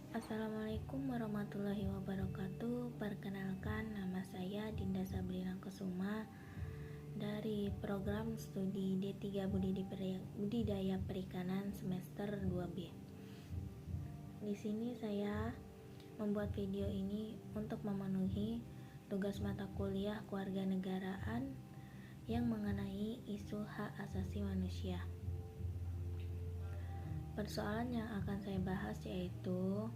Assalamualaikum warahmatullahi wabarakatuh. Perkenalkan, nama saya Dinda Sabrina Kusuma dari program studi D3 Budidaya Perikanan semester 2B. Di sini saya membuat video ini untuk memenuhi tugas mata kuliah kewarganegaraan yang mengenai isu hak asasi manusia. Persoalan yang akan saya bahas yaitu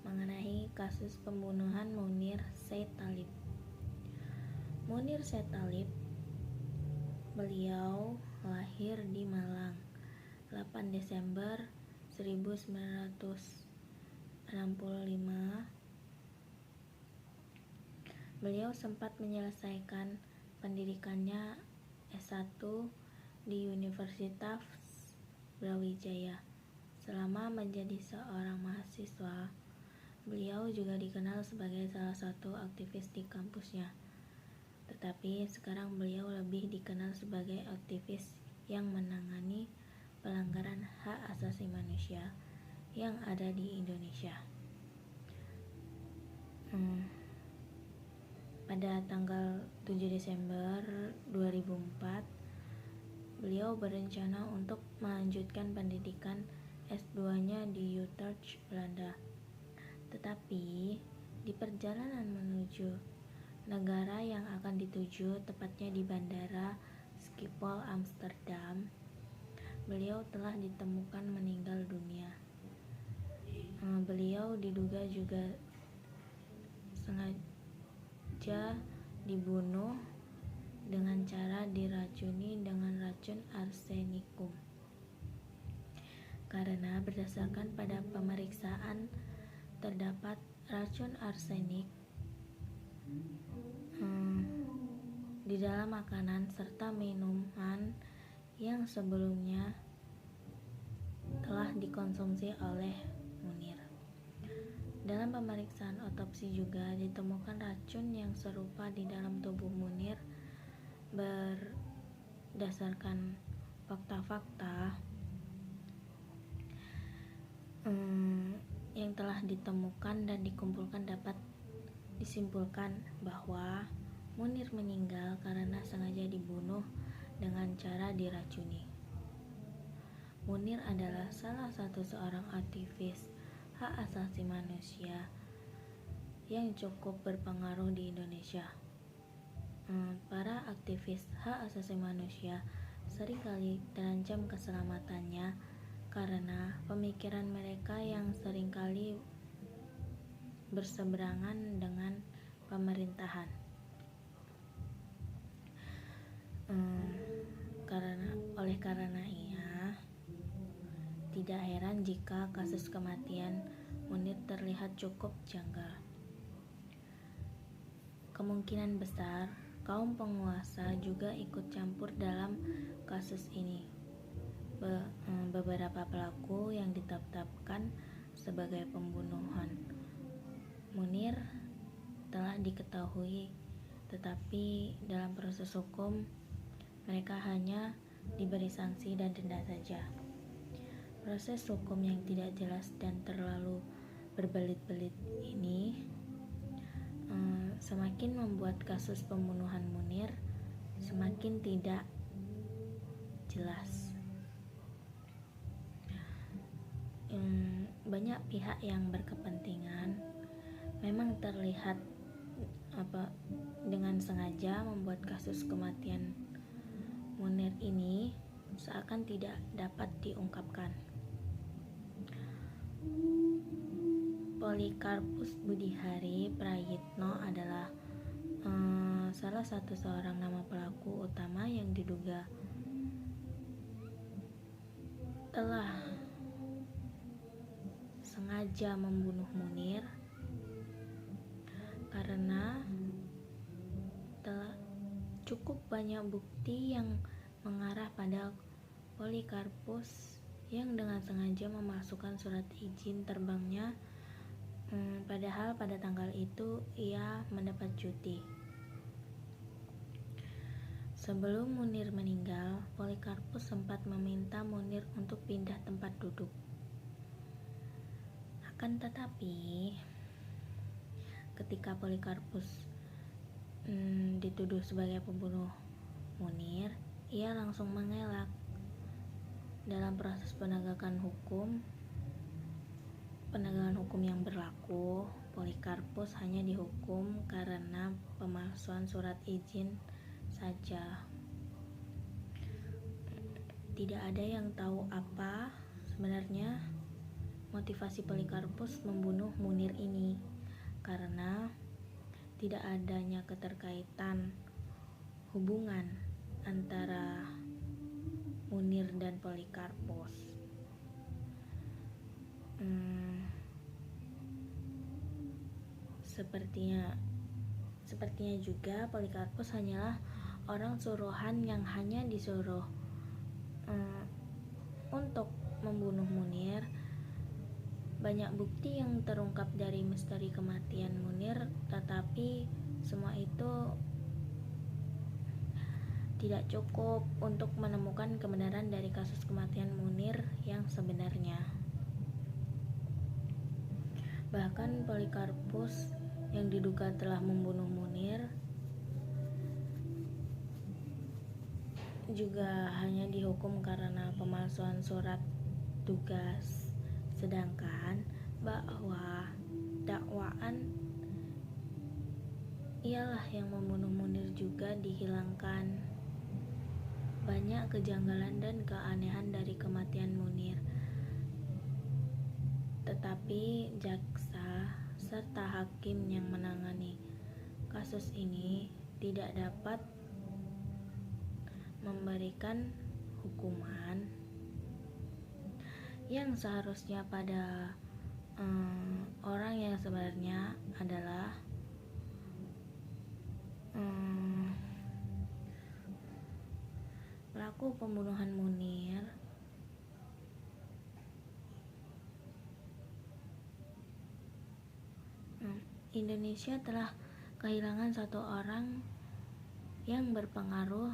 mengenai kasus pembunuhan Munir Said Thalib. Munir Said Thalib, beliau lahir di Malang 8 Desember 1965. Beliau sempat menyelesaikan pendidikannya S1 di Universitas Brawijaya. Selama menjadi seorang mahasiswa, beliau juga dikenal sebagai salah satu aktivis di kampusnya. Tetapi sekarang beliau lebih dikenal sebagai aktivis yang menangani pelanggaran hak asasi manusia yang ada di Indonesia. Pada tanggal 7 Desember 2004, beliau berencana untuk melanjutkan pendidikan S2-nya di Utrecht, Belanda. Tetapi di perjalanan menuju negara yang akan dituju, tepatnya di Bandara Schiphol, Amsterdam, beliau telah ditemukan meninggal dunia. Beliau diduga juga sengaja dibunuh dengan cara diracuni dengan racun arsenikum. Karena berdasarkan pada pemeriksaan terdapat racun arsenik di dalam makanan serta minuman yang sebelumnya telah dikonsumsi oleh Munir. Dalam pemeriksaan otopsi juga ditemukan racun yang serupa di dalam tubuh Munir. Berdasarkan fakta-fakta yang telah ditemukan dan dikumpulkan, dapat disimpulkan bahwa Munir meninggal karena sengaja dibunuh dengan cara diracuni. Munir adalah salah satu seorang aktivis hak asasi manusia yang cukup berpengaruh di Indonesia. Para aktivis hak asasi manusia seringkali terancam keselamatannya karena pemikiran mereka yang seringkali berseberangan dengan pemerintahan. Oleh karenanya, tidak heran jika kasus kematian Munir terlihat cukup janggal. Kemungkinan besar kaum penguasa juga ikut campur dalam kasus ini. Beberapa pelaku yang ditetapkan sebagai pembunuhan Munir telah diketahui, tetapi dalam proses hukum mereka hanya diberi sanksi dan denda saja. Proses hukum yang tidak jelas dan terlalu berbelit-belit ini semakin membuat kasus pembunuhan Munir semakin tidak jelas. Banyak pihak yang berkepentingan memang terlihat dengan sengaja membuat kasus kematian Munir ini seakan tidak dapat diungkapkan. Polikarpus Budihari Prayitno adalah salah satu seorang nama pelaku utama yang diduga telah sengaja membunuh Munir karena telah cukup banyak bukti yang mengarah pada Polikarpus yang dengan sengaja memasukkan surat izin terbangnya, padahal pada tanggal itu ia mendapat cuti. Sebelum Munir meninggal, Polikarpus sempat meminta Munir untuk pindah tempat duduk. Akan tetapi, ketika Polikarpus dituduh sebagai pembunuh Munir, ia langsung mengelak. Dalam proses penegakan hukum yang berlaku, Polikarpus hanya dihukum karena pemalsuan surat izin saja. Tidak ada yang tahu apa sebenarnya motivasi Polikarpus membunuh Munir ini, karena tidak adanya keterkaitan hubungan antara Munir dan Polikarpus. Sepertinya juga Polikarpus hanyalah orang suruhan yang hanya disuruh untuk membunuh Munir. Banyak bukti yang terungkap dari misteri kematian Munir, tetapi semua itu tidak cukup untuk menemukan kebenaran dari kasus kematian Munir yang sebenarnya. Bahkan Polikarpus yang diduga telah membunuh Munir juga hanya dihukum karena pemalsuan surat tugas, sedangkan bahwa dakwaan ialah yang membunuh Munir juga dihilangkan. Banyak kejanggalan dan keanehan dari kematian Munir, tetapi jaksa serta hakim yang menangani kasus ini tidak dapat memberikan hukuman yang seharusnya pada orang yang sebenarnya adalah pelaku pembunuhan Munir. Indonesia telah kehilangan satu orang yang berpengaruh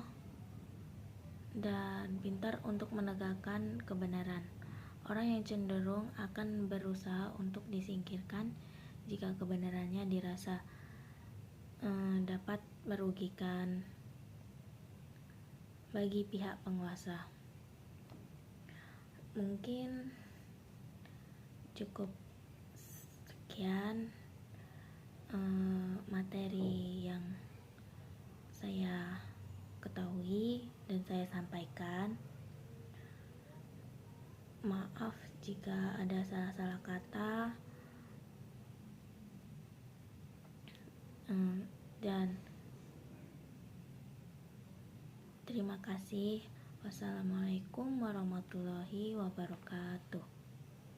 dan pintar untuk menegakkan kebenaran. Orang yang cenderung akan berusaha untuk disingkirkan jika kebenarannya dirasa dapat merugikan bagi pihak penguasa. Mungkin cukup sekian materi yang saya ketahui dan saya sampaikan. Maaf jika ada salah-salah kata, dan terima kasih. Wassalamualaikum warahmatullahi wabarakatuh.